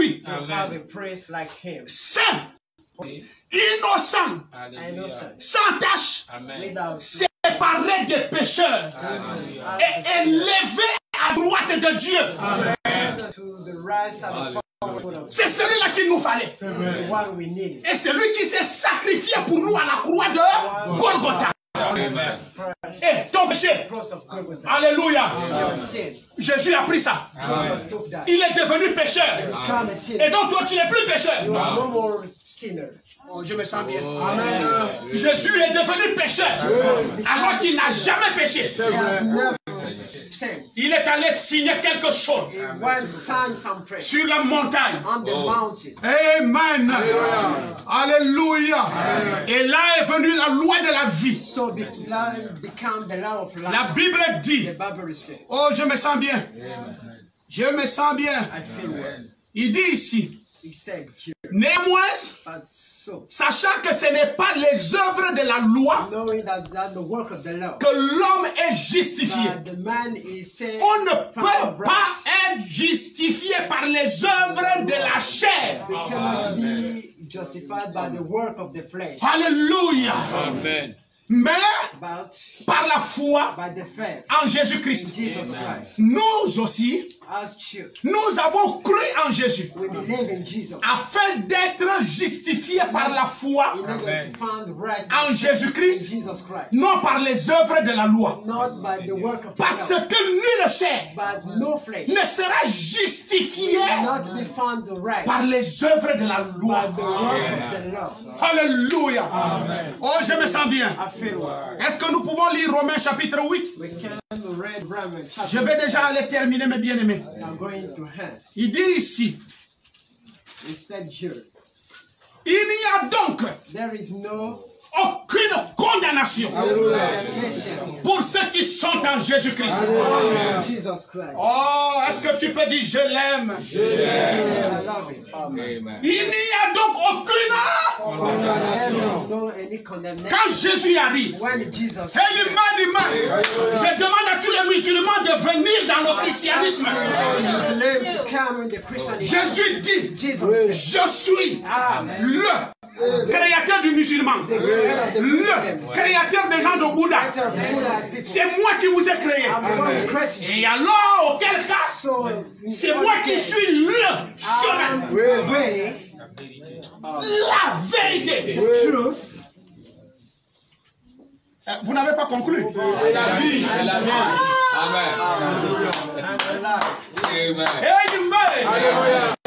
lui. have a priest like him. Saint, innocent, sans tache, séparé des pécheurs et élevé à droite de Dieu. C'est celui-là qu'il nous fallait. Et c'est lui qui s'est sacrifié pour nous à la croix de Golgotha. Et ton péché. Alléluia. Jésus a pris ça. Il est devenu pécheur. Et donc toi tu n'es plus pécheur. Oh, je me sens bien. Jésus est devenu pécheur alors qu'il n'a jamais péché. Il est allé signer quelque chose sur la montagne. Amen. Alléluia. Et là est venue la loi de la vie. La Bible dit, oh je me sens bien. Je me sens bien. Il dit ici, néanmoins, sachant que ce n'est pas les œuvres de la loi que l'homme est justifié. On ne peut pas être justifié par les œuvres de la chair. Alléluia. Amen. Mais par la foi en Jésus-Christ, nous aussi, nous avons cru en Jésus afin d'être justifiés par la foi en Jésus-Christ, non par les œuvres de la loi. Parce que nulle chair ne sera justifiée par les œuvres de la loi. Alléluia. Oh, je me sens bien. Est-ce que nous pouvons lire Romains chapitre 8? Je vais déjà aller terminer, mes bien-aimés. Il dit ici, il n'y a donc aucune condamnation pour ceux qui sont en Jésus-Christ. Oh, est-ce que tu peux dire je l'aime? Il n'y a donc aucune quand Jésus arrive. Je demande à tous les musulmans de venir dans le christianisme. Jésus dit, je suis le créateur du musulman, le créateur des gens de Bouddha. C'est moi qui vous ai créé. Et alors, auquel cas, c'est moi qui suis le chemin, la vérité. Vous n'avez pas conclu. La vie. Amen.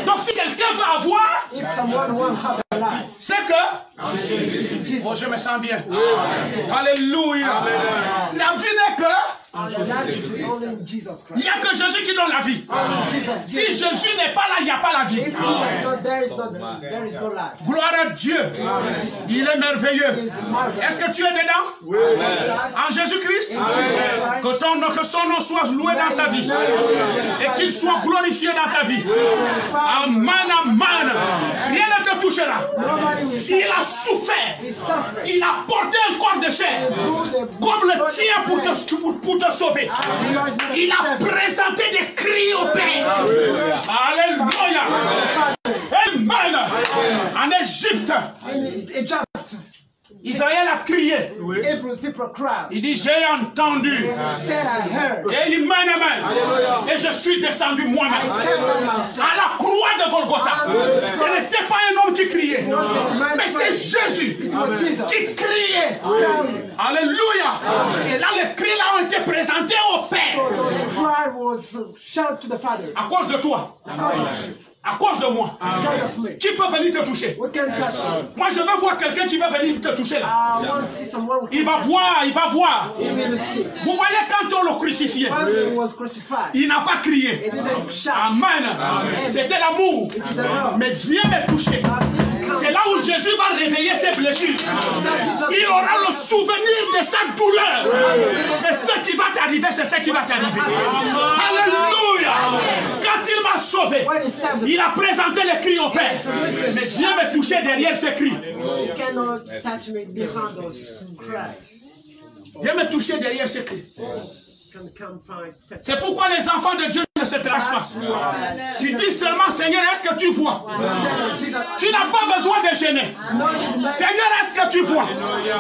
Donc si quelqu'un veut avoir, c'est que oh, je me sens bien. Alléluia. La vie n'est que il n'y a que Jésus qui donne la vie. Si Jésus n'est pas là, il n'y a pas la vie. Gloire à Dieu. Il est merveilleux. Est-ce que tu es dedans? En Jésus-Christ? Que son nom soit loué dans sa vie. Et qu'il soit glorifié dans ta vie. Amen, amen. Rien ne te touchera. Il a souffert. Il a porté un corps de chair. Comme le tien pour te sauver. Il a présenté des cris au Père. Alléluia. Amen. En Égypte, Israël a crié. Il dit, j'ai entendu. Et il m'aime. Et je suis descendu moi-même. À la croix de Golgotha. Ce n'était pas un homme qui criait. Mais c'est Jésus qui criait. Alléluia. Et là, les cris là ont été présentés au Père. À cause de toi. À cause de moi. Qui peut venir te toucher? Moi je veux voir quelqu'un qui va venir te toucher là. Il va voir, il va voir. Vous voyez quand on le crucifiait, il n'a pas crié. Amen. C'était l'amour. Mais viens me toucher. C'est là où Jésus va réveiller ses blessures. Il aura le souvenir de sa douleur. Et ce qui va t'arriver, c'est ce qui va t'arriver. Alléluia. Quand il m'a sauvé, il a présenté les cris au Père. Mais viens me toucher derrière ces cris. Viens me toucher derrière ces cris. C'est pourquoi les enfants de Dieu ne se trace pas. Tu dis seulement, Seigneur, est-ce que tu vois? Tu n'as pas besoin de gêner. Seigneur, est-ce que tu vois?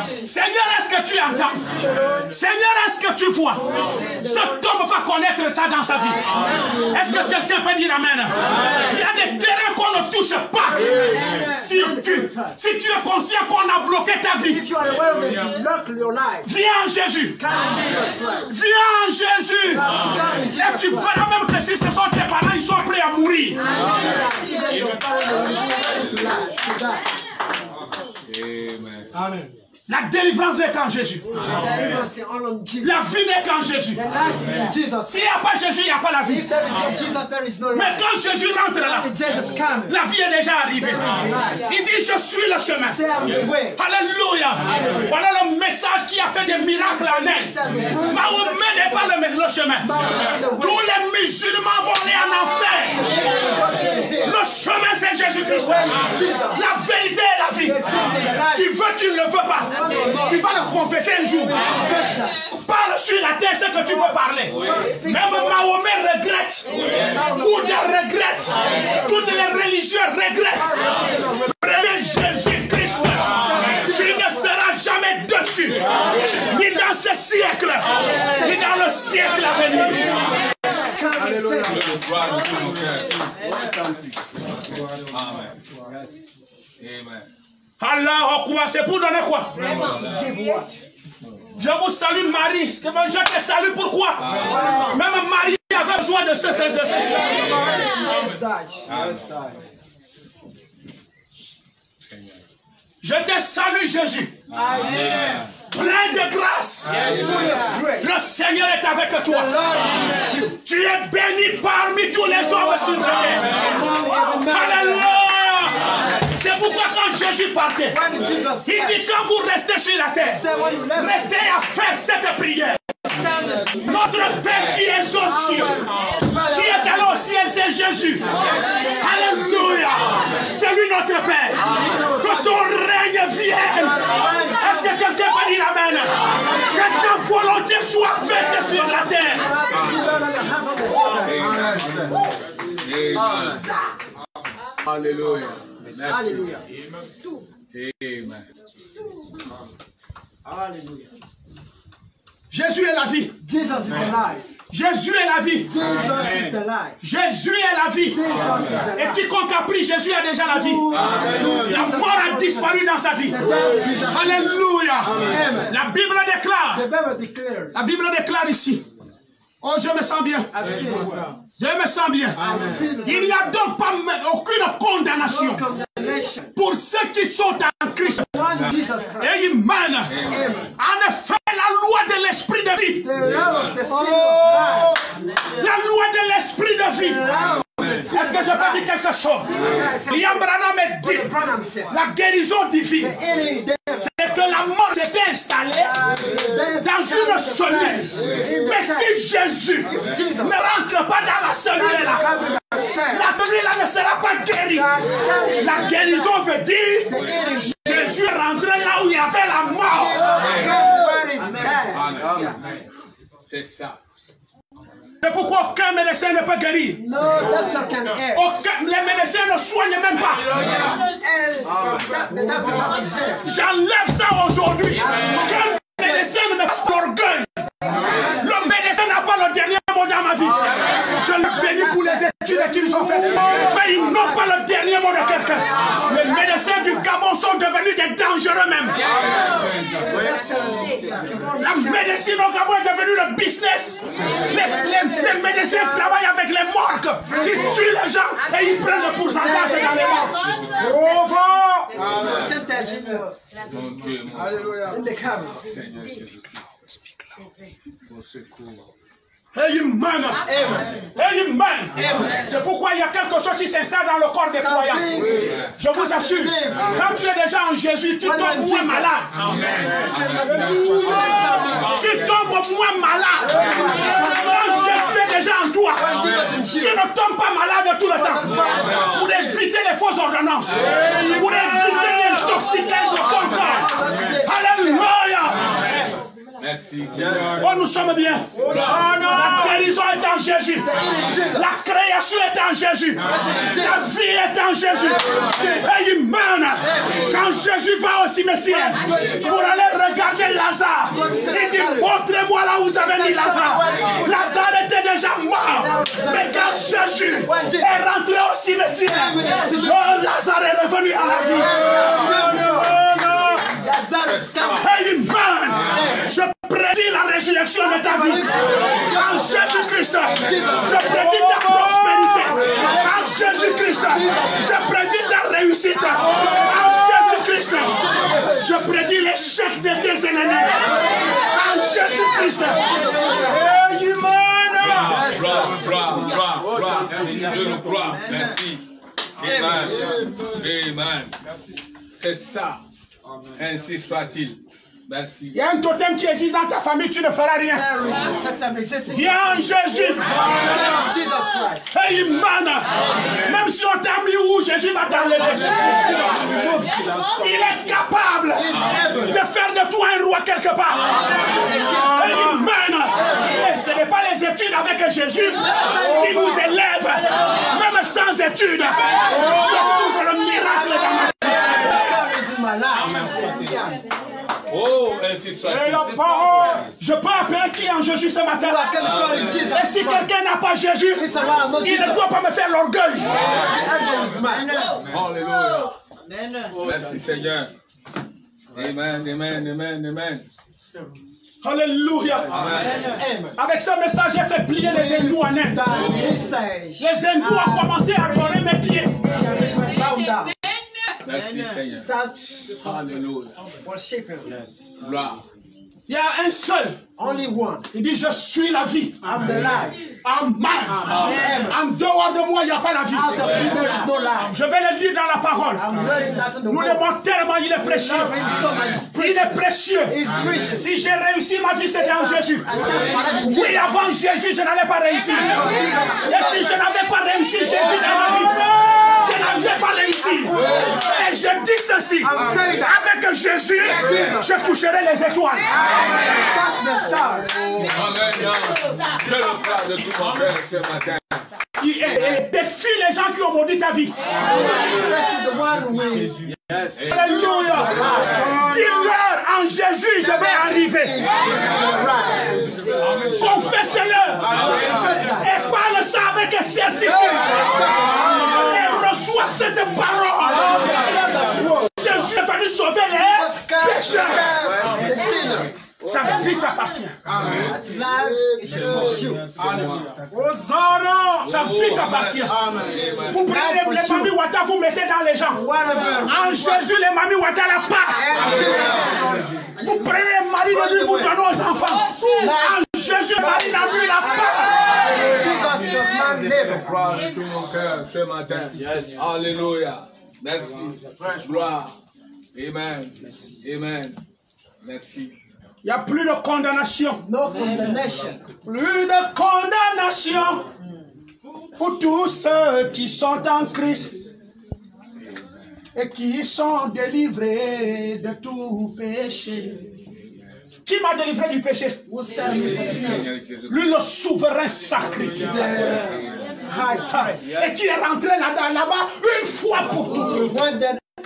Seigneur, est-ce que tu entends? Seigneur, est-ce que tu vois? Cet homme va connaître ça dans sa vie. Est-ce que quelqu'un peut dire Amen? Il y a des terrains qu'on ne touche pas. Si tu es conscient qu'on a bloqué ta vie, viens en Jésus. Viens en Jésus. Et tu verras même que si ce sont tes parents, ils sont prêts à mourir. Amen. La délivrance n'est qu'en Jésus. La vie n'est qu'en Jésus. S'il n'y a pas Jésus, il n'y a pas la vie. Mais quand Jésus rentre là, la vie est déjà arrivée. Il dit, je suis le chemin. Alléluia. Voilà le message qui a fait des miracles en elle. Mahomet n'est pas le chemin. Tous les musulmans vont aller en enfer. Le chemin, c'est Jésus-Christ. La vérité est la vie. Tu veux, tu ne le veux pas. Tu vas le confesser un jour. Parle sur la terre ce que tu peux parler. Même Mahomet regrette. Bouddha regrette. Toutes les religions regrettent. Prenez Jésus-Christ. Tu ne seras jamais dessus. Ni dans ce siècle, ni dans le siècle à venir. Alléluia. Amen. Allah, c'est pour donner quoi? Je vous salue Marie. Je te salue pourquoi? Même Marie avait besoin de ce. Je te salue Jésus. Plein de grâce. Le Seigneur est avec toi. Tu es béni parmi tous les hommes sur la terre. Alléluia. C'est pourquoi quand Jésus partait, il dit quand vous restez sur la terre, restez à faire cette prière. Notre Père qui est aux cieux, qui est allé au ciel, c'est Jésus. Alléluia. C'est lui notre Père. Que ton règne vienne. Est-ce que quelqu'un peut dire Amen? Que ta volonté soit faite sur la terre. Alléluia. Alléluia. Amen. Alléluia. Jésus est la vie. Jesus is the life. Jésus est la vie. Jesus is the life. Jésus est la vie. Jesus is the Et life. quiconque a pris Jésus a déjà la vie. La mort a disparu dans sa vie. Alléluia. La Bible déclare. The Bible declares. La Bible déclare ici. Oh, je me sens bien. I feel it. Je me sens bien. Il n'y a donc pas aucune condamnation pour ceux qui sont en Christ. One Jesus Christ. Amen. Amen. En effet, la loi de l'esprit de vie. The love of the Spirit of La loi de l'esprit de vie. Est-ce que je peux dire quelque chose? Liam Branham me dit la guérison divine. C'est que la mort s'était installée dans une cellule. Mais si Jésus ne rentre pas dans la cellule là, la cellule là ne sera pas guérie. La guérison veut dire Jésus est rentré là où il y avait la mort. C'est ça. C'est pourquoi aucun médecin ne peut guérir. Les médecins ne soignent même pas. J'enlève ça aujourd'hui. Aucun médecin ne me fasse l'orgueil. Le médecin n'a pas le dernier mot dans ma vie. Je le bénis pour les études qu'ils ont faites. Mais ils n'ont pas le dernier mot de quelqu'un. Les médecins du Gabon sont devenus des dangereux même. La médecine au Gabon est devenue le business. Les médecins travaillent avec les morgues. Ils tuent les gens et ils prennent le pourcentage dans les morgues. Mon Dieu, mon Alléluia. Seigneur Jésus-Christ. Au secours. Amen. Amen. C'est pourquoi il y a quelque chose qui s'installe dans le corps des croyants. Je vous assure, quand tu es déjà en Jésus, tu tombes moins malade. Tu tombes moins malade. Quand Jésus est déjà en toi, tu ne tombes pas malade tout le temps. Pour éviter les fausses ordonnances. Pour éviter d'intoxiquer ton corps. Alléluia. Merci, Seigneur. Oh, nous sommes bien. La guérison est en Jésus. La création est en Jésus. La vie est en Jésus. Et humaine. Quand Jésus va au cimetière pour aller regarder Lazare, il dit, montrez-moi là où vous avez mis Lazare. Lazare était déjà mort. Mais quand Jésus est rentré au cimetière, Lazare est revenu à la vie. Hey man, je prédis la résurrection de ta vie en Jésus-Christ. Je prédis ta prospérité en Jésus-Christ. Je prédis ta réussite en Jésus-Christ. Je prédis l'échec de tes ennemis en Jésus-Christ. Hey man, gloire, je le crois. Merci. Amen. C'est ça. Ainsi soit-il. Merci. Il y a un totem qui existe dans ta famille, tu ne feras rien. Viens en Jésus. Hey man, même si on t'a mis où, Jésus va t'enlever. Il est capable de faire de toi un roi quelque part. Hey man, ce n'est pas les études avec Jésus qui nous élèvent, même sans études. Je le miracle dans ma vie. Oh, ainsi soit-il. Je peux appeler qui en Jésus ce matin? Et si quelqu'un n'a pas Jésus, il ne doit pas me faire l'orgueil. Alléluia. Merci Seigneur. Amen. Alléluia. Avec ce message, j'ai fait plier les hindous en Inde. Les hindous ont commencé à adorer mes pieds. Merci Seigneur. Alléluia. Gloire. Il y a un seul. Only one. Il dit, je suis la vie. I'm the life. Amen. En dehors de moi, il n'y a pas la vie. Out of me there is no life. Je vais le lire dans la parole. I'm reading that in the Nous word. l'aimons tellement, il est précieux. Il est précieux. Si j'ai réussi ma vie, c'était en Jésus. Oui, avant Jésus, je n'allais pas réussir. Et si je n'avais pas réussi Jésus dans ma vie, je n'avais pas réussi. Et je dis ceci, avec Jésus, je toucherai les étoiles. Touch the star. Amen. Je le crois de tout mon cœur ce matin. Et défie les gens qui ont maudit ta vie. This is the one we. Alléluia. Dis-leur, en Jésus, je vais arriver. Confesse-le. Et parle ça avec certitude. Et reçois cette parole. Jésus est venu sauver les pécheurs. Sa vie t'appartient. Sa vie t'appartient. Vous prenez les mamies Wata, vous mettez dans les gens. En Jésus, les mamies Wata la part. Vous prenez les maris de lui, vous donnez aux enfants. En Jésus, les maris de lui la part. Je crois de tout mon cœur ce matin. Alléluia. Merci. Gloire. Amen. Merci. Il n'y a plus de condamnation. No condemnation. Plus de condamnation pour tous ceux qui sont en Christ et qui sont délivrés de tout péché. Qui m'a délivré du péché? Lui, le souverain sacrificateur. Et qui est rentré là-bas une fois pour toutes.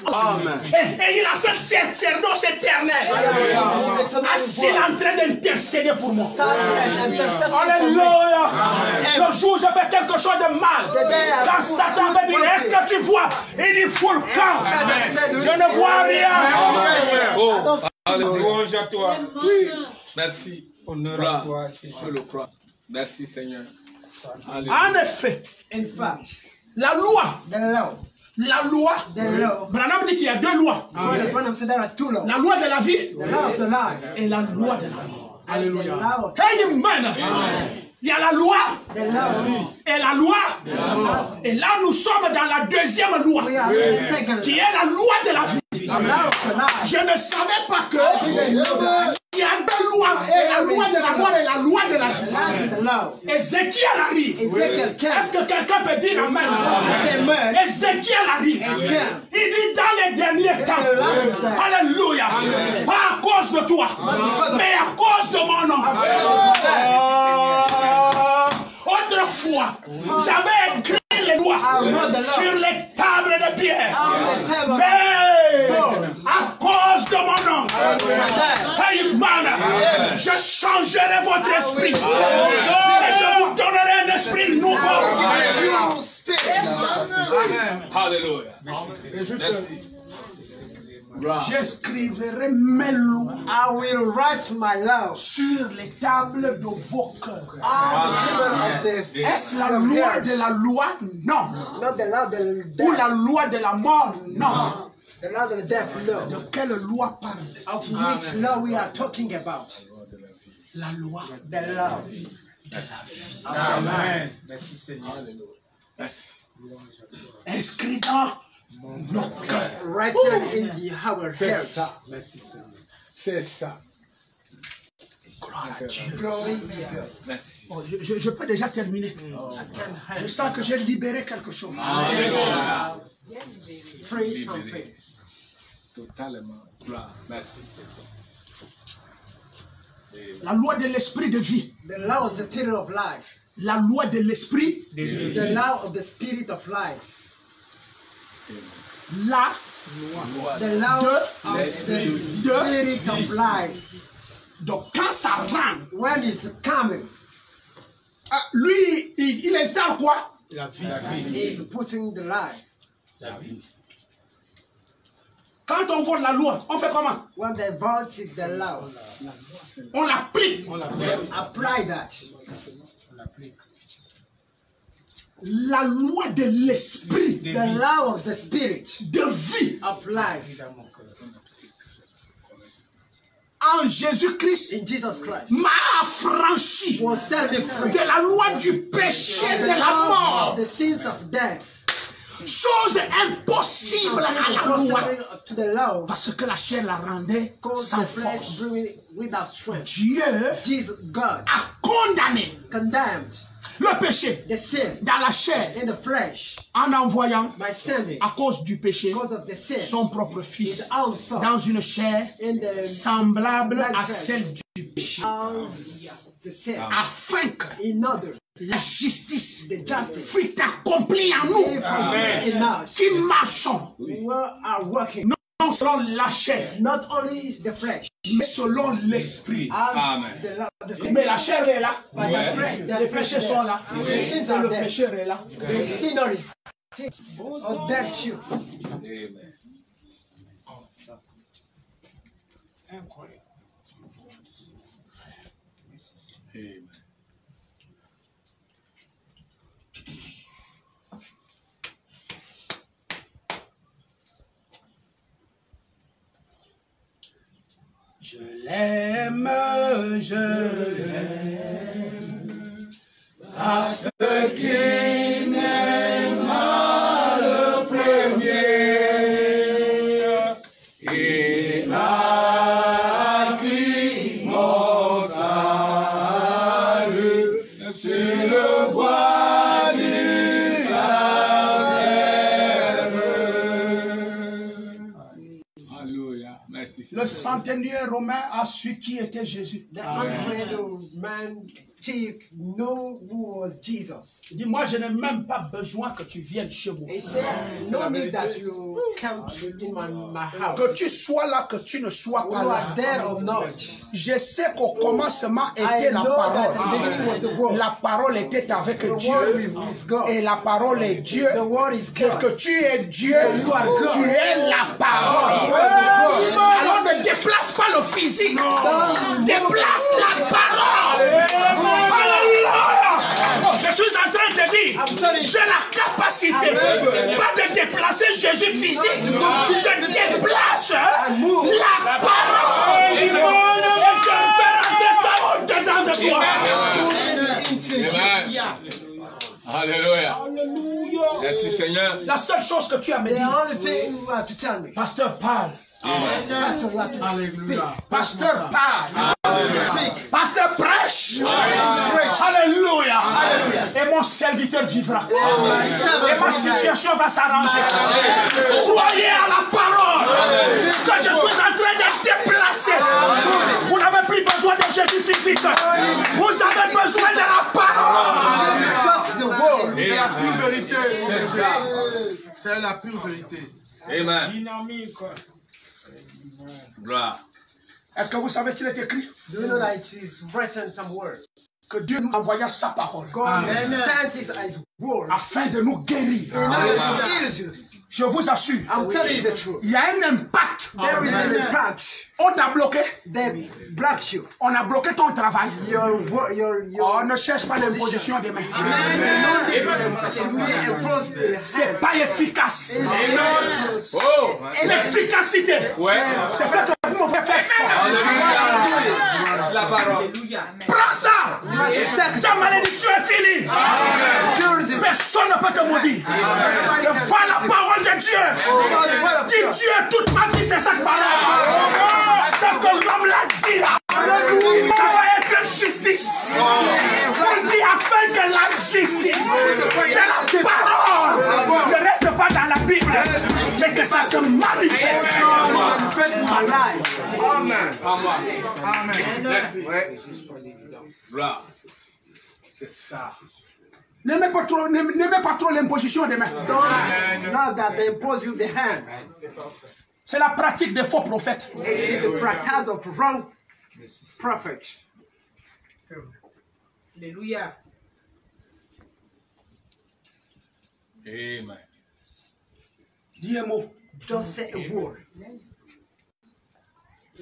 Et il a ce sacerdoce éternel. Assis en train d'intercéder pour moi. Alléluia. Le jour où je fais quelque chose de mal, quand Satan va dire, est-ce que tu vois? Il dit, fous le camp. Je ne vois rien. Oh, alléluia à toi. Merci. Honneur à toi. Je le crois. Merci Seigneur. Alléluia. En effet, la loi. La loi, Branham dit qu'il y a deux lois. La loi de la vie et la loi de la mort. Alléluia. Hey man, il y a la loi et la loi. Et là nous sommes dans la deuxième loi qui est la loi de la vie. Je ne savais pas que il y a deux lois, et la loi de la mort et la loi de la vie. Ézéchiel arrive. Est-ce que quelqu'un peut dire amen? Ézéchiel arrive. Il dit dans les derniers temps, alléluia, pas à cause de toi, mais à cause de mon nom. Autrefois, j'avais écrit les lois sur les tables de pierre. Mais à cause de mon nom, je changerai votre esprit. Et je vous donnerai un esprit nouveau. Alléluia. J'écrirai mes lois. I will write my law sur les tables de vos cœurs. Est-ce la Est-ce loi de la loi? Non. Not the law of the Ou death. la loi de la mort? Non. The law of the death, no. De quelle loi parle? Of which law we are talking about? La loi. The law. Amen. Merci Seigneur. Merci. Inscrit dans nos cœurs. Written in our C'est heart. ça. Merci Seigneur. C'est ça. Gloire à Dieu. Glory to God. Merci. Oh, je peux déjà terminer. Je sens que j'ai libéré quelque chose. Alléluia. Free something. Totalement. Gloire. Merci Seigneur. La loi de l'esprit de vie. The law of the spirit of life. La loi de l'esprit. The law of the spirit of life. La The law de of the spirit of life. Donc quand ça rentre, When it's coming, lui, il installe quoi? La vie. is putting the life. La vie. Quand on vote la loi, on fait comment? When they vote the law, On l'applique. On l'appelle. apply that. On l'applique. La loi de l'esprit The law of the spirit de vie of life Dans mon cœur. en Jésus-Christ in Jesus Christ m'a affranchi will set me free. de la loi du péché de la Of mort. the sins of death. Chose impossible à la loi. Impossible to the law. Parce que la chair la rendait Cause sans the flesh force. bring it without strength. Dieu Jesus, God, a condamné condemned le péché the sin dans la chair in the flesh en envoyant by sending, à cause du péché because of the sin, son propre his fils own son dans une chair in the semblable à celle du péché, as the sin, afin que in order la justice the justice fut accomplie en nous in us qui marchons who are working non selon la chair not only the flesh mais selon l'esprit. as Amen. the law of the spirit, Mais la chair est là, but the flesh, les péchés sont là, the sins et are le there. pécheur est là. The sinner is of death too. Amen. Incroyable. Amen. Je l'aime, je l'aime, parce qu'il m'aima le premier. Il a acquis mon salut sur le bois du Alléluia. Merci. Le centenier romain a su qui était Jésus. The unfriendly man chief knew who was Jesus. Il dit, moi je n'ai même pas besoin que tu viennes chez moi. He said, no need that you come in my house. Que tu sois là, que tu ne sois Who pas are là. there or not. Je sais qu'au commencement I était la know that the parole. beginning was the word. La parole était avec The word Dieu. is God. Et la parole est Dieu. The word is Que God. tu es Dieu, You are God. tu es la parole. Alors ne déplace pas le physique. Déplace la parole. Alléluia. Je suis en train de te dire, j'ai la capacité pas de déplacer Jésus physique. Je déplace la parole. Et je fais rentrer ça au dedans de toi. Amen. Alléluia. Merci Seigneur. La seule chose que tu as me The dit, only thing you have to tell me. pasteur parle. Pastor, you have to speak. Alléluia. Pasteur parle. Pasteur prêche. Alléluia. Et mon serviteur vivra. Et ma situation va s'arranger. Croyez à la parole que je suis en train de déplacer. Vous n'avez plus besoin de Jésus physique. Vous avez besoin de la parole. Just the word. C'est la pure vérité. C'est la pure vérité. Amen. Dynamique. Gloire. Est-ce que vous savez qu'il est écrit Do you know that it is written somewhere? que Dieu nous envoya sa parole God sent his word afin de nous guérir? in order to heal you. Je vous assure, I'm telling you the truth. il y a un impact. There is an impact. On t'a bloqué, They block you. on a bloqué ton travail. Your Ne cherche pas l'imposition des mains. C'est pas efficace. Oh. L'efficacité, Ouais. c'est ça que vous m'avez fait faire. La parole. Prends ça. Ta malédiction est finie. Personne ne peut te maudire. Devant la parole de Dieu. Dis Dieu, toute ma vie, c'est cette parole. Ce que l'homme l'a dit là. Ça va être justice. On dit afin que la justice de la parole ne reste pas dans la Bible, mais que ça se manifeste. Amen. Amen. Merci. Gloire. C'est ça. N'aimez pas trop l'imposition des mains. Not that they impose you the hand. C'est la pratique des faux prophètes. It is the practice of wrong prophets. Alléluia. Amen. Dis un mot. Just say a word.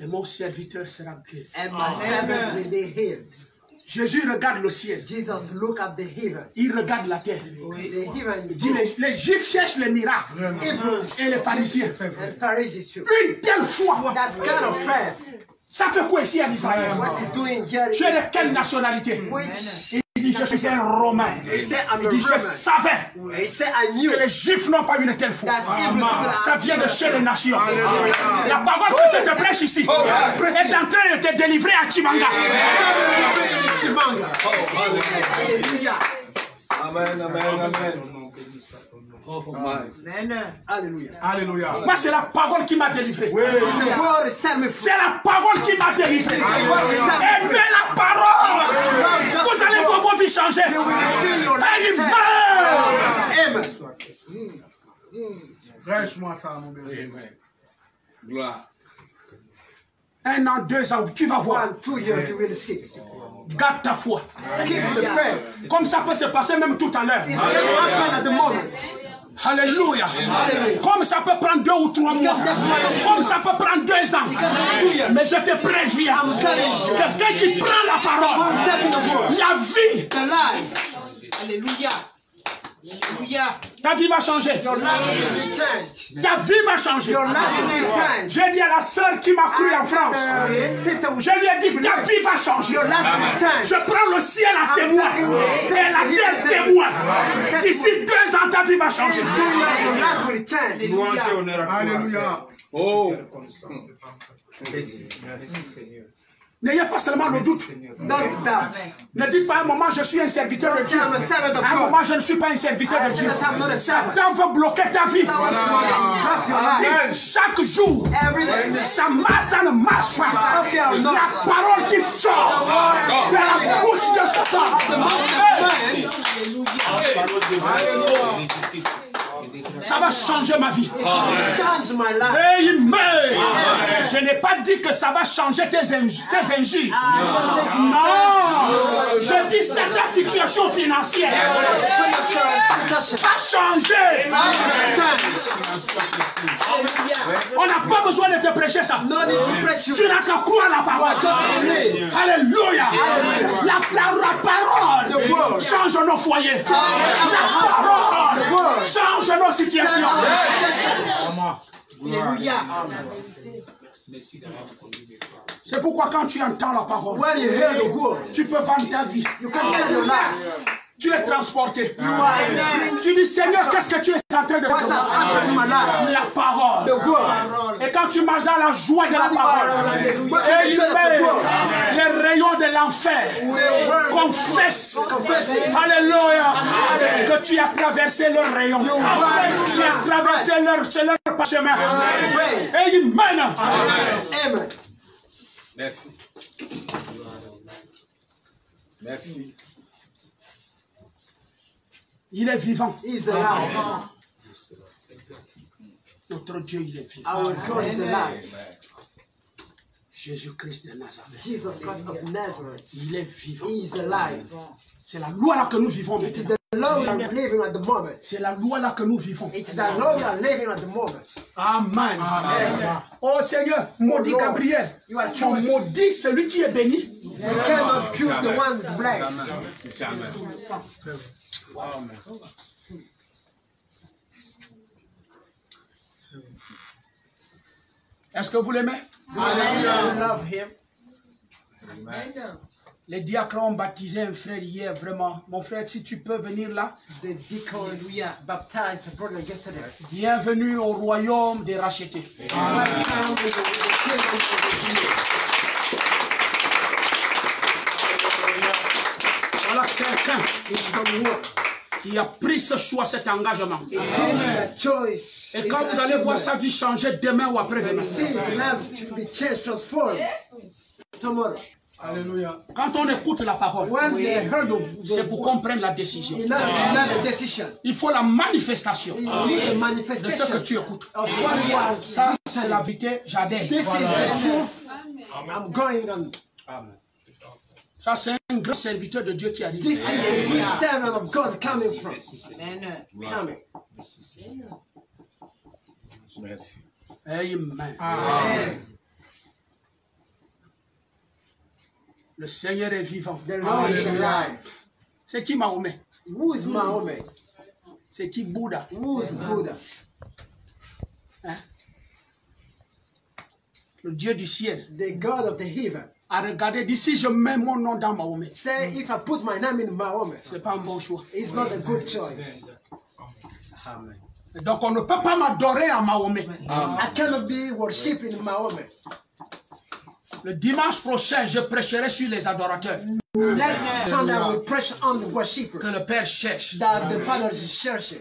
Et mon serviteur sera guéri. And my servant will be healed. Jésus regarde le ciel. Jesus look at the heaven. Il regarde la terre. The heaven. Il dit, les Juifs cherchent les miracles. Hebrews Et les pharisiens. and Pharisees too. Une telle foi. That's kind of faith. Ça fait quoi ici en Israël? What he's doing here. Tu es de quelle nationalité? Which Il dit, je suis un Romain. he said, I'm Il a dit, je Roman. savais He said, I knew que les Juifs n'ont pas une telle foi. that's Hebrews. Ça vient de chez les nations. La parole que je te prêche ici est en train de te délivrer à Chimanga. Alléluia. Amen, amen, amen. Oh, my. Hallelujah. Alléluia. Moi, c'est la parole qui m'a délivré. The word set me free. C'est la parole qui m'a délivré. Aimez la parole. Vous allez voir vos vies changer. You will see your life Amen. change. Amen. Prêche-moi ça, mon berger. Amen. Gloire. 1 an, 2 ans, tu vas voir. 1, 2 years you will see. Garde ta foi. Keep the faith. Comme ça peut se passer même tout à l'heure. It can happen at the moment. Alléluia. Comme ça peut prendre 2 ou 3 mois. Comme ça peut prendre 2 ans. Mais je te préviens. Quelqu'un qui prend la parole. La vie. The life. Alléluia. Alléluia. Ta vie va changer. Your life will be changed. Ta vie va changer. Your life will be changed. J'ai dit à la sœur qui m'a cru en France. Sister, Je lui ai dit, ta vie va changer. your life will be changed. Je prends le ciel à témoin. Et la terre témoin. D'ici 2 ans, ta vie va changer. 2 years your life will change. Alléluia. Oh. N'ayez pas seulement le doute. Don't doubt. Ne dites pas à un moment, je suis un serviteur de Dieu. I'm a servant of À un God. moment, je ne suis pas un serviteur de Dieu. I'm not a servant. Satan veut bloquer ta vie. Block your life. Dis, chaque jour, Every day. ça ne marche pas. Okay, La parole qui sort de la bouche de Satan. Ça va changer ma vie. Change my life. Amen. Je n'ai pas dit que ça va changer tes injures. Non. Je dis c'est ta situation financière. Va changer. On n'a pas besoin de te prêcher ça. No need to preach you. Tu n'as qu'à croire la parole. Alléluia. La parole change nos foyers. La parole change nos situations. Alléluia. C'est pourquoi quand tu entends la parole, When you hear the word, tu peux vendre ta vie. you can sell your life. Tu es transporté. Tu dis, Seigneur, qu'est-ce que tu es en train de faire? La parole. Et quand tu marches dans la joie de la parole, et il met les rayons de l'enfer. Confesse, alléluia, que tu as traversé leurs rayons. Tu as traversé leur chemin. Et il mène. Merci. Merci. Il est vivant. He's alive. Notre Dieu, il est vivant. Our God is alive. Jésus-Christ de Nazareth. Jesus Christ of Nazareth. Il est vivant. He is alive. C'est la loi là que nous vivons It is maintenant. the law we are living at the moment. C'est la loi là que nous vivons. It is the law we are living at the moment. Amen. Amen. Oh Seigneur, maudit Lord, Gabriel. you are On chosen. maudit celui qui est béni. You cannot accuse the ones blessed. Jamais. Est-ce que vous l'aimez? You love him. Les diacres ont baptisé un frère hier, vraiment. Mon frère, si tu peux venir là. The deacons baptized the brother yesterday. Bienvenue au royaume des rachetés. Welcome to the kingdom of the Voilà quelqu'un Jews. qui a pris ce choix, cet engagement. He gave the choice. Et quand vous allez voir sa vie changer demain ou après-demain. See his life to be changed, transformed tomorrow. Alléluia. Quand on écoute la parole, When they heard of c'est pour qu'on prenne la décision. you know the decision. Il faut la manifestation You need the de ce que manifestation tu écoutes. of what you are. Ça, c'est la vérité, j'adhère. This is the truth. I'm going on. Ça, c'est un grand serviteur de Dieu qui arrive. This is the good servant of God coming from. Coming. Merci. Amen. Amen. Le Seigneur est vivant. The Lord is alive. C'est qui Mahomet? Who is Mahomet? C'est qui Bouddha? Who is Buddha? Hein? Le Dieu du ciel The God of the heaven. a regardé, dit si je mets mon nom dans Mahomet, Say, if I put my name in Mahomet, c'est pas un bon choix. it's not a good choice. Et donc on ne peut pas m'adorer à Mahomet. I cannot be worshipping Mahomet. Le dimanche prochain, je prêcherai sur les adorateurs Next Sunday, we preach on the que worshipper le Père cherche. that the Father is searching.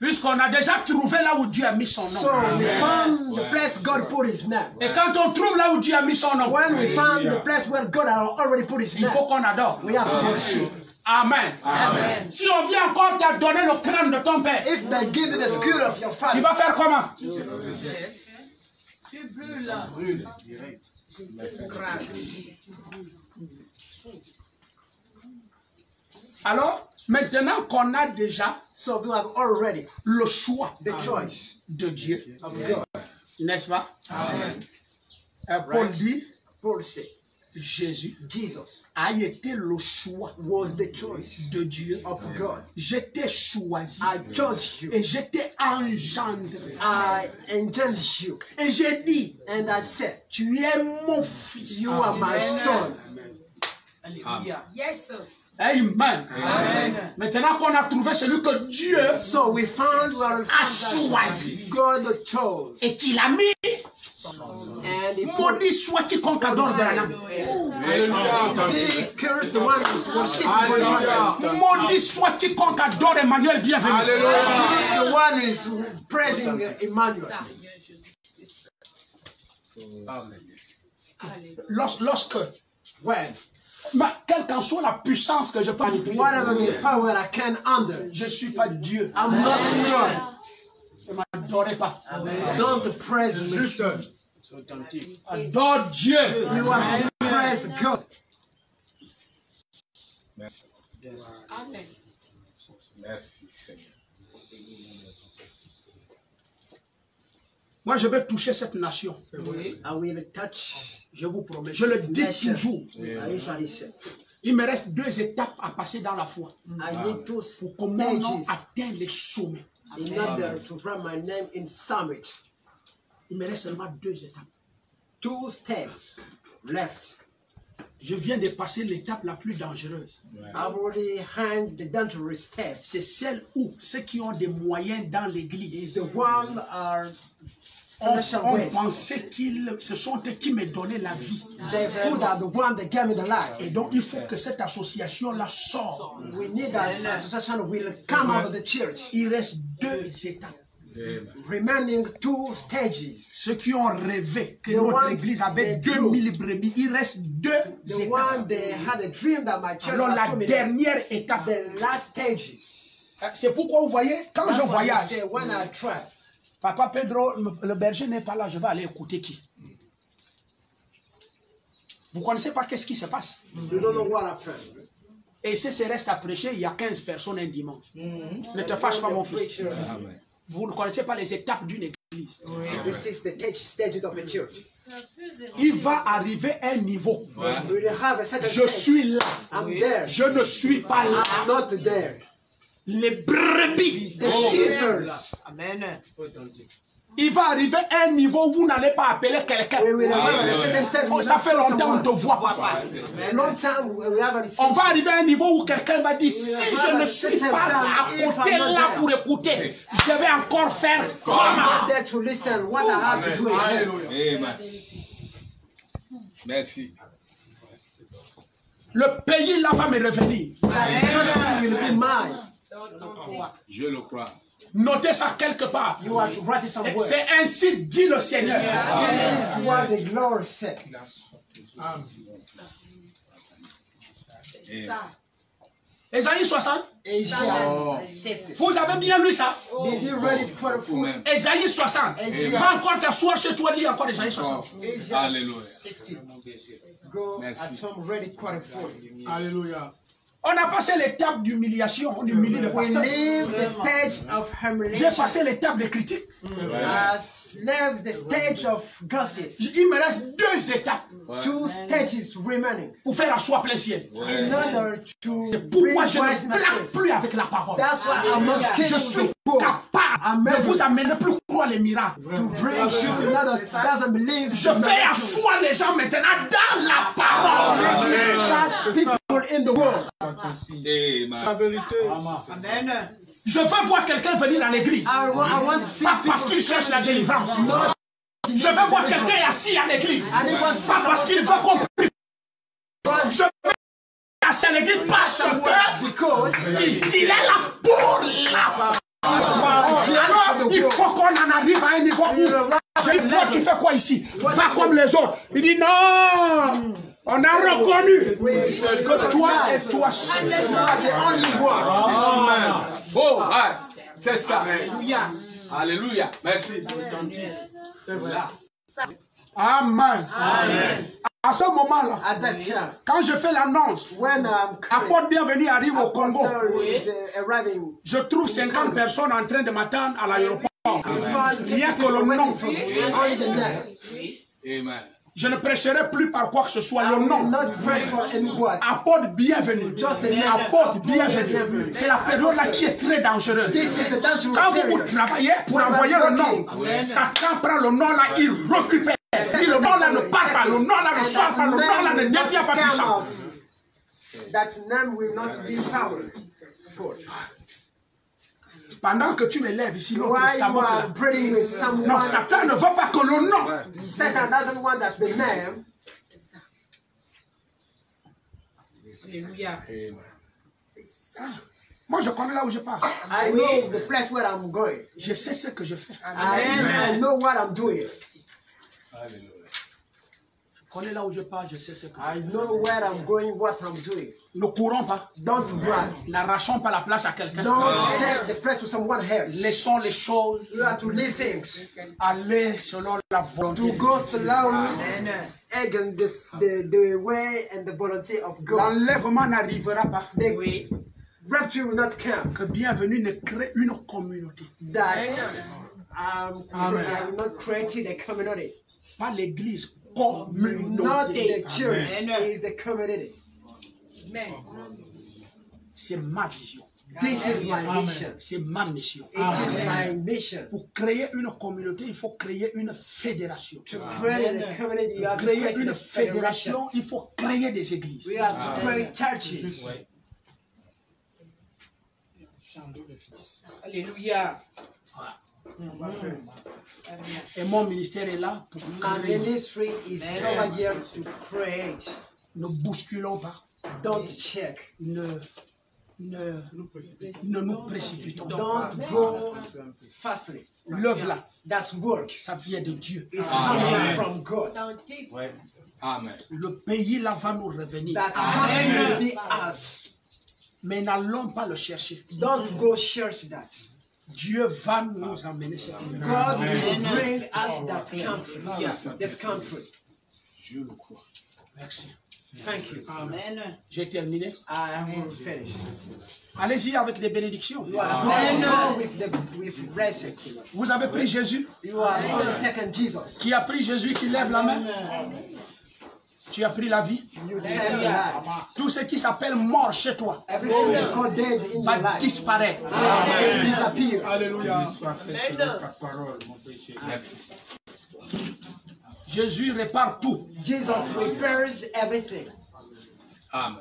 Puisqu'on a déjà trouvé là où Dieu a mis son nom. So we found the place God put his name. Et quand on trouve là où Dieu a mis son nom, When we found the place where God had already put his il name, faut qu'on adore. we have to worship. Amen. Amen. Si on vient encore te donner le crâne de ton père, If they give you the skill of your tu father, vas faire comment? Tu brûles. Alors, maintenant qu'on a déjà so we have already le choix the choice de Dieu, of God. n'est-ce pas? Amen. Paul dit, Paul said, Jésus Jesus a été le choix was the choice de Dieu. of God. Je t'ai choisi I chose you. et je t'ai engendré. I engendered you. Et j'ai dit, And I said, tu es mon fils. you are my son. Alléluia. Yes. Amen. Amen. Maintenant qu'on a trouvé celui que Dieu So we found choisi. God chose. et qu'il a mis, And he put, maudit soit quiconque adore Branham. he cursed the one who's worshiping Alléluia. God. Maudit soit quiconque adore Emmanuel bienvenu. Alléluia. He is the one who is praising Emmanuel. Lorsque, When, quelle qu'en soit la puissance que je peux manipuler, whatever the power I can under, je ne suis pas Dieu. I'm not God. Ne m'adorez pas. Don't praise me. Juste. Adore Dieu. You have to praise God. Merci. Amen. Merci, Seigneur. Moi, je vais toucher cette nation. I will touch. Je vous promets. Je le dis toujours. I usually say, Il me reste 2 étapes à passer dans la foi I need 2 pour que mon nom stages atteigne les sommets. in order to write my name in summit. Il me reste seulement 2 étapes. 2 steps left. Je viens de passer l'étape la plus dangereuse. I've already hanged the dangerous step. C'est celle où ceux qui ont des moyens dans l'église ont pensé qu'ils ce sont eux qui me donnaient la vie. Et donc il faut que cette association-là sorte. We need that association will come out of the church. Il reste 2 étapes. Remaining 2 stages. Ceux qui ont rêvé que notre église avait 2000 brebis, il reste 2 étapes. Alors la dernière étape, the last stages. c'est pourquoi vous voyez, quand je voyage, when I try, Papa Pedro, le berger n'est pas là, je vais aller écouter qui? Vous ne connaissez pas qu'est-ce qui se passe? You don't know what happened. Et si c'est reste à prêcher, il y a 15 personnes un dimanche. Ne te fâche pas, mon fils. Vous ne connaissez pas les étapes d'une église. This is the stages of a church. Il va arriver un niveau. We have a certain Je suis là. I'm there. Je ne suis pas là. I'm not there. Les brebis. The shepherds. Amen. Il va arriver un niveau où vous n'allez pas appeler quelqu'un. Oh, ça fait longtemps qu'on ne te voit pas. On va arriver à un niveau où quelqu'un va dire, si je ne suis pas à côté là pour écouter, je vais encore faire comment? Amen. Merci. Le pays là va me revenir. Je le crois. Notez ça quelque part. C'est ainsi dit le Seigneur. This is what the Lord said. Ésaïe 60. Asia. Vous avez bien lu ça? Did you read it carefully? Ésaïe 60. Va encore t'asseoir chez toi, lis encore Ésaïe 60. Alléluia. Go Merci. at home, read it carefully. Alléluia. On a passé l'étape d'humiliation, on humilie le We pasteur. leave the stage of J'ai humiliation. passé l'étape de critique. Leave the stage of gossip. Il me reste 2 étapes 2 stages remaining. pour faire asseoir plein ciel. In order to C'est bring pourquoi je ne wise blague knowledge. plus avec la parole. That's why I'm not Je kidding suis with God. capable de vous amener plus croire les miracles. To bring you another that doesn't believe. Je fais asseoir les gens maintenant dans la parole. People in the world. La vérité. Amen. Je veux voir quelqu'un venir à l'église. I want to see Pas parce qu'il cherche la délivrance. Je veux voir quelqu'un assis à l'église. Pas parce qu'il veut qu'on prie. Je veux assis à l'église parce qu'il est là pour la. Alors, il faut qu'on en arrive à un niveau où j'ai dit, toi, tu fais quoi ici? Va comme les autres. Il dit non. On a reconnu que toi et toi seul. Amen. Oh, c'est ça. Alléluia. Alléluia. Merci. Amen. À ce moment-là, At that time, quand je fais l'annonce, when apporte bienvenue arrive au Congo, is arriving, je trouve 50 personnes en train de m'attendre à l'aéroport. Rien que le nom. only the name. Amen. Je ne prêcherai plus par quoi que ce soit le nom. Not pray for any word. Apporte bienvenue. Apporte bienvenue. C'est la période là qui est très dangereuse. This is the dangerous Quand vous period. travaillez pour envoyer le nom, Satan prend le nom là, il récupère. Puis le nom là ne part pas, le nom là ne sort pas, le nom là ne devient pas puissant. That name will not be powered. Pendant que tu me lèves ici, l'autre Why you sabote là. are praying with someone? Non, Satan ne veut pas que le nom. Satan doesn't want that the name. Alléluia. Moi, je connais là où je pars. I know the place where I'm going. Je sais ce que je fais. I know what I'm doing. Je connais là où je pars, je sais ce que je I fais. know where I'm going, what I'm doing. Ne courons pas. Don't run. N'arrachons pas la place à quelqu'un. Don't take the place to someone else. Laissons les choses You have to leave things. aller selon la volonté. To go slowly, again the way and the volunteer of God. L'enlèvement n'arrivera pas. The rapture will not come. Que bienvenue ne crée une communauté. That I will not create a community. Pas l'église, Not communauté. the church, it is the community. Amen. C'est ma vision. This is my mission. C'est ma mission. It is my mission. Pour créer une communauté, il faut créer une fédération. To create a community, you have to Créer create une a federation. fédération, il faut créer des églises. We have to create churches. Alléluia. Et mon ministère est là pour My créer. ministry is over here to create. Ne bousculons pas. Don't check. Ne nous précipitons pas. Don't go fastly. L'œuvre là, That's work. ça vient de Dieu. It's coming from God. Amen. Le pays là va nous revenir. That coming will be us. Mais n'allons pas le chercher. Don't go search that. Dieu va nous emmener cette pays. God will bring us that country. This country. Je le crois. Merci. Thank you. Amen. J'ai terminé. I will finish. Allez-y avec des bénédictions. You are going on with blessings. Vous avez pris Jésus. You are going to take Jesus. Qui a pris Jésus, qui lève la main. Tu as pris la vie. You take life. Tout ce qui s'appelle mort chez toi Everything that called dead in your va life disparaître. will disappear. Alléluia. Merci. Jésus répare tout. Jesus repairs everything. Amen.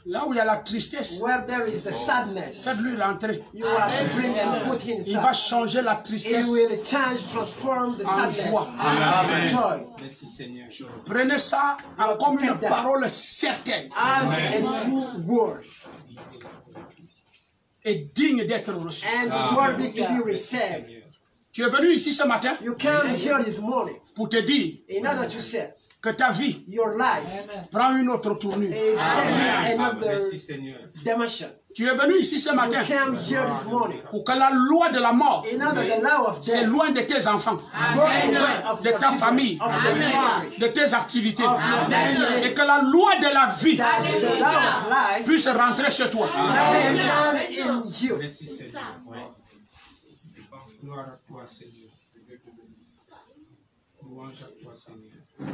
Là où il y a la tristesse, Where there is the sadness, faites-lui rentrer. you are to bring and put him Il va inside. changer la It tristesse. will change, transform the En sadness joie. and joy Merci Seigneur. Prenez ça comme une parole certaine as a true word et digne d'être reçue. and worthy to be received. Tu es venu ici ce matin You came here this morning pour te dire in order to say que ta vie your life prend une autre tournure. is taking another Merci Seigneur. dimension. Tu es venu ici ce You matin came here this morning pour que la loi de la mort in order the law of c'est death loin de tes enfants, go away of de your ta children, famille, of your family, de tes activités, Amen. et que la loi de la vie that the law of life puisse rentrer chez toi. can come in you. Merci Seigneur. Gloire à toi Seigneur. Louange à toi Seigneur.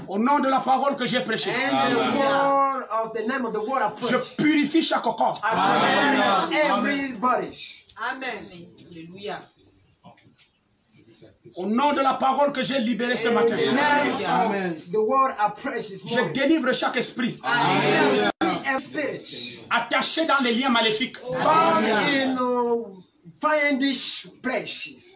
Au nom de la parole que j'ai prêchée, And the word of the name of the word I je preach. purifie chaque corps. I purify everybody. Amen. Alléluia. Au nom de la parole que j'ai libérée ce In matin, the name of the word I preach this je morning. délivre chaque esprit I am spirit attaché dans les liens maléfiques. bound in fiendish places.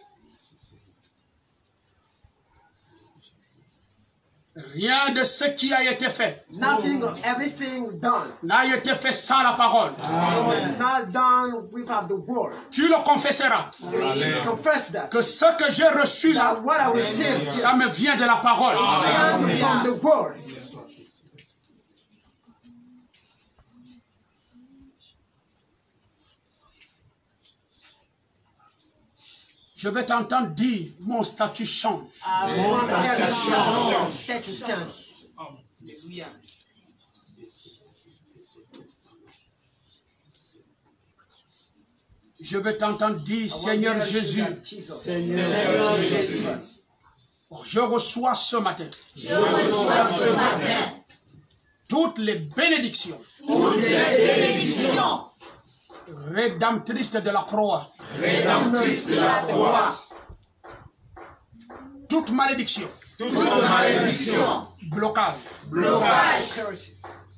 Rien de ce qui a été fait Nothing of everything done n'a été fait sans la parole. was not done without the word. Tu le confesseras You confess that. que ce que j'ai reçu là, That what I received here ça me vient de la parole. comes from the word. Je vais t'entendre dire, mon statut change. Status change. Alléluia. Je vais t'entendre dire, Seigneur Jésus, Seigneur Jésus. je reçois ce matin Je reçois ce matin toutes les bénédictions toutes les bénédictions rédemptrices de la croix. rédemptrices de la croix, Toute malédiction, toute malédiction, blocage blocage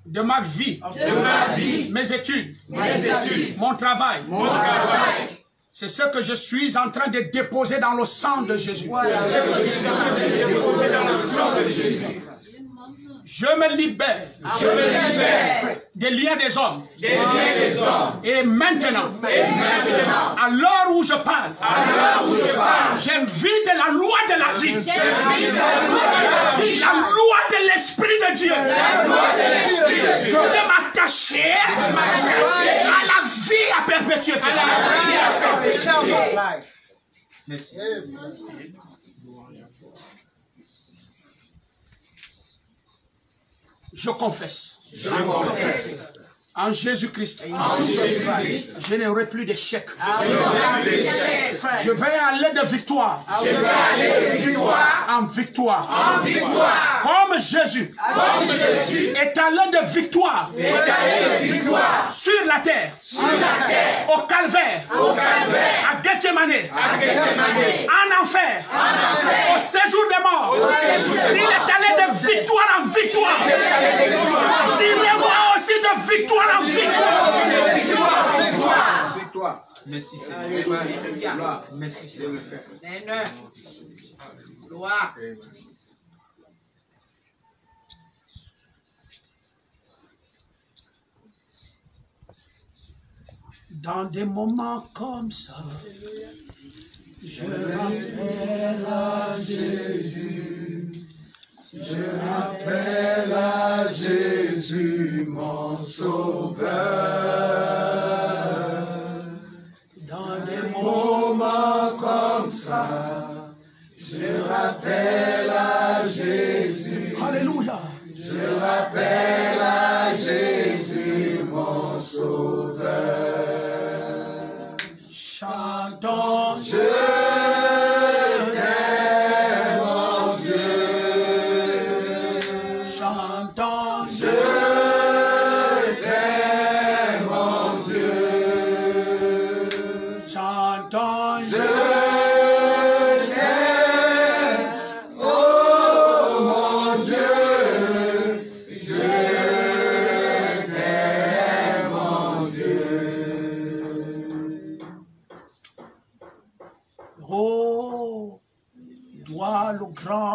de ma vie, de ma vie, mes études, mes études, mon travail. mon travail. C'est ce que je suis en train de déposer dans le sang de Jésus. Je me libère Je me libère des liens des hommes. des liens des hommes. Et maintenant, à l'heure où je parle, j'invite la loi de la vie, la loi de l'Esprit de Dieu, de m'attacher à la vie à perpétuité. Merci. Je confesse. Je confesse En Jésus-Christ, je n'aurai plus d'échec. Je vais aller de victoire en victoire. Comme Jésus est allé de victoire sur la terre, au calvaire, à Gethsemane, en enfer, au séjour des morts. Il est allé de victoire en victoire. J'irai moi aussi de victoire en victoire. Merci Seigneur. Merci Seigneur. Gloire. Dans des moments comme ça, je rappelle à Jésus. Je rappelle à Jésus mon sauveur. Dans des moments comme ça, je rappelle à Jésus. Alléluia. Je rappelle à Jésus mon sauveur. Chantons,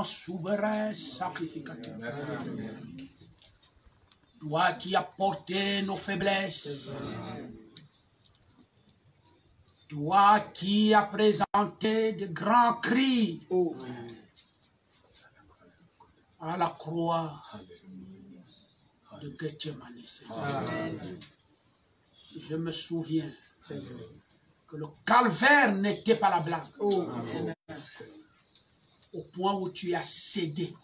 souverain sacrificateur. Toi qui as porté nos faiblesses. Toi qui as présenté de grands cris à la croix de Gethsemane. Je me souviens que le calvaire n'était pas la blague. Au point où tu as cédé.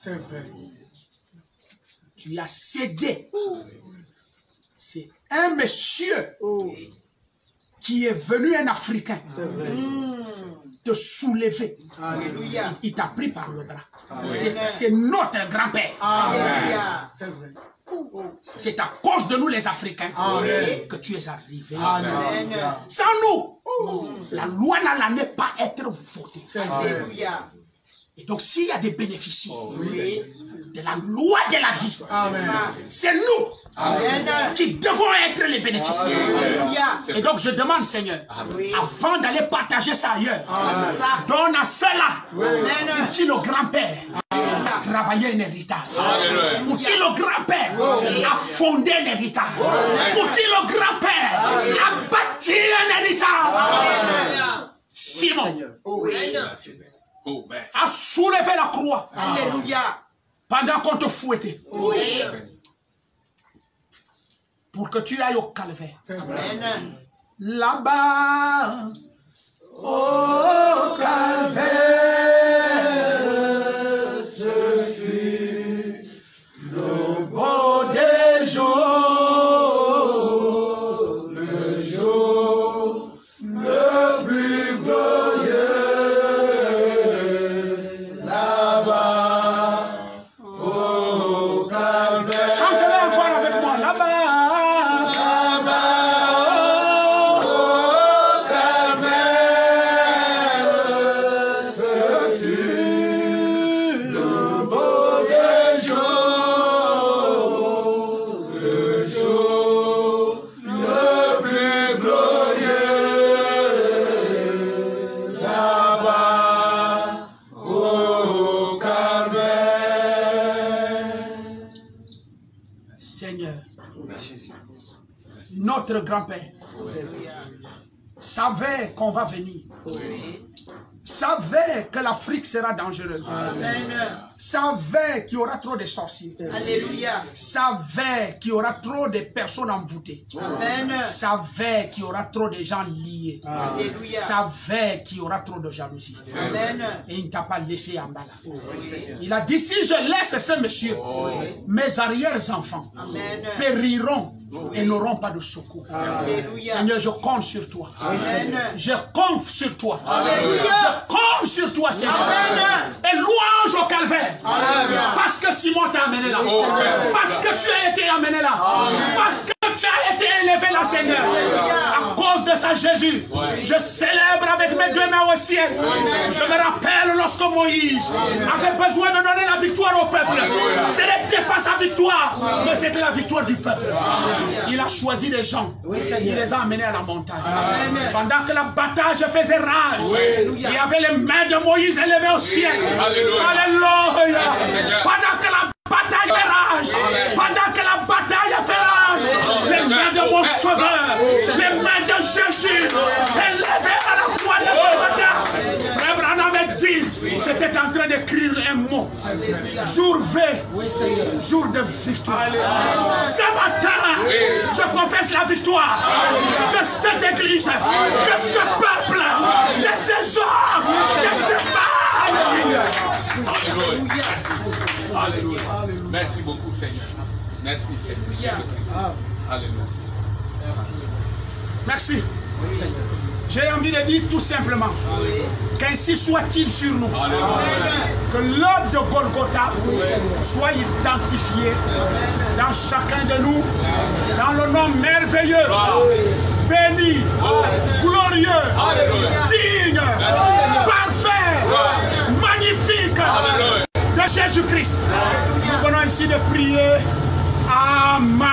Tu as cédé. C'est un monsieur qui est venu, un Africain, te soulever. Alléluia. Il t'a pris par le bras. C'est notre grand-père. C'est à cause de nous les Africains que tu es arrivé. Sans nous, la loi n'allait pas être votée. Alléluia. Et donc, s'il y a des bénéficiaires de la loi de la vie, c'est nous qui devons être les bénéficiaires. Et donc, je demande, Seigneur, avant d'aller partager ça ailleurs, donne à ceux-là pour qui le grand-père a travaillé un héritage, pour qui le grand-père a fondé un héritage, pour qui le grand-père a bâti un héritage. Simon a soulevé la croix. Alléluia. Pendant qu'on te fouettait. Pour que tu ailles au calvaire. Là-bas, au calvaire, ce fut le beau des jours, le jour le plus glorieux. Notre grand-père savait qu'on va venir. Savait que l'Afrique sera dangereuse. Savait qu'il y aura trop de sorciers. Alléluia. Savait qu'il y aura trop de personnes envoûtées. Savait qu'il y aura trop de gens liés. Alléluia. Savait qu'il y aura trop de jalousie. Amen. Et il ne t'a pas laissé en bas là. Il a dit, si je laisse ce monsieur, mes arrière-enfants périront et n'auront pas de secours. Alléluia. Seigneur, je compte sur toi. Amen. Je compte sur toi. Alléluia. Je compte sur toi, Seigneur. Amen. Et louange au calvaire. Alléluia. Parce que Simon t'a amené là. Parce que tu as été amené là. Parce que tu as été élevé là, Seigneur. À cause de ça, Jésus, je célèbre avec mes deux mains au ciel. Je me rappelle lorsque Moïse avait besoin de donner la victoire au peuple. Ce n'était pas sa victoire, mais c'était la victoire du peuple. Il a choisi des gens. Il les a amenés à la montagne. Pendant que la bataille faisait rage, il y avait les mains de Moïse élevées au ciel. Alléluia. Pendant que la bataille fait rage, pendant que la bataille fait rage, les mains de mon sauveur, les mains de Jésus, élevées à la croix de Golgotha. Frère Branham a dit, c'était en train d'écrire un mot. Jour V, jour de victoire. Ce matin, je confesse la victoire de cette église, de ce peuple, de ces hommes, de ces femmes, Seigneur. Alléluia. Alléluia. Merci beaucoup, Seigneur. Merci, Seigneur. Alléluia. Merci. J'ai envie de dire tout simplement qu'ainsi soit-il sur nous. Que l'œuvre de Golgotha soit identifiée dans chacun de nous, dans le nom merveilleux, béni, glorieux, digne, parfait, magnifique de Jésus-Christ. Nous venons ici de prier. Amen.